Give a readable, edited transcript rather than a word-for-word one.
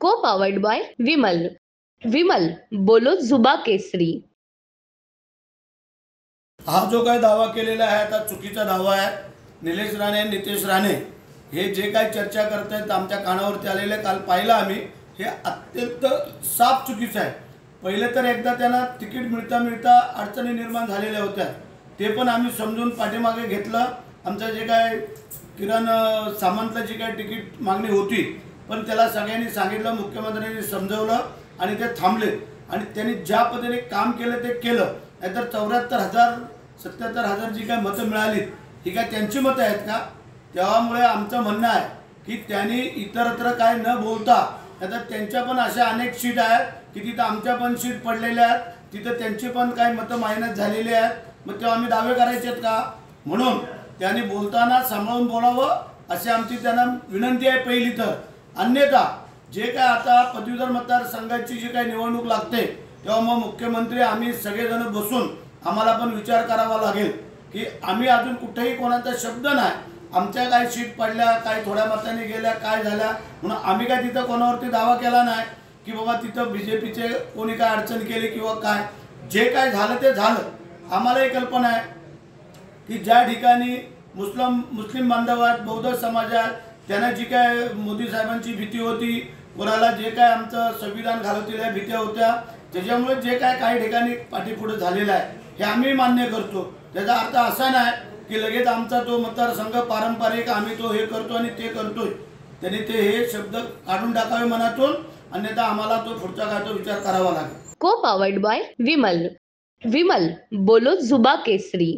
को powered by Vimal. Vimal, बोलो जुबा केसरी. हा जो काही दावा केलेला आहे आता चुकीचा दावा आहे. निलेश राणे, नितेश राणे हे जे काही चर्चा करतायत आमच्या कानावरती आलेले काल पाहिलं आम्ही, हे अत्यंत साफ चुकीचं आहे. पहिले तर एकदा त्यांना तिकीट मिळता अडचणी निर्माण झालेल्या होत्या, ते पण आम्ही समजून पाठीमागे घेतलं. आमचं जे काय किरण सामंतला जी काय तिकीट मागणी होती, पण त्याला सगळ्यांनी सांगितलं, मुख्यमंत्र्यांनी समजवलं आणि ते थांबले. आणि त्यांनी ज्या पद्धतीने काम केलं ते केलं. नाहीतर 74,000 77,000 जी काय मतं मिळाली ही काय त्यांची मतं आहेत का? त्यामुळे आमचं म्हणणं आहे की त्यांनी इतरत्र काय न बोलता, नाहीतर त्यांच्या पण अशा अनेक सीट आहेत की तिथं आमच्या पण सीट पडलेल्या आहेत, तिथं त्यांची पण काही मतं मायनस झालेली आहेत. मग तेव्हा आम्ही दावे करायचे आहेत का? म्हणून त्यांनी बोलताना सांभाळून बोलावं अशी आमची त्यांना विनंती आहे पहिली तर. अन्यथा जे काय आता पदवीधर मतदारसंघाची जी काही निवडणूक लागते तेव्हा मग मुख्यमंत्री आम्ही सगळेजण बसून आम्हाला पण विचार करावा लागेल की आम्ही अजून कुठेही कोणाचा शब्द नाही, आमच्या काही सीट पडल्या, काही थोड्या मताने गेल्या, काय झाल्या म्हणून आम्ही काय तिथं कोणावरती दावा केला नाही की बाबा तिथं बीजेपीचे कोणी काय अडचण केली किंवा काय. जे काय झालं ते झालं. आम्हालाही कल्पना आहे की ज्या ठिकाणी मुस्लिम बांधव आहेत, बौद्ध समाज आहेत, त्यांना जी काय मोदी साहेबांची भीती होती, कोणाला जे काय आमचं संविधान घालवलेल्या भीत्या होत्या, त्याच्यामुळे जे काय काही ठिकाणी पाठीपुढे झालेलं आहे हे आम्ही मान्य करतो. त्याचा अर्थ असा नाही की लगेच आमचा तो मतदारसंघ पारंपरिक आम्ही तो हे करतो आणि ते करतोय. त्यांनी ते हे शब्द काढून टाकावे मनातून, अन्यथा आम्हाला तो पुढचा काय तो विचार करावा लागेल. को पावर्ड बाय विमल. विमल, बोलो जुबा केसरी.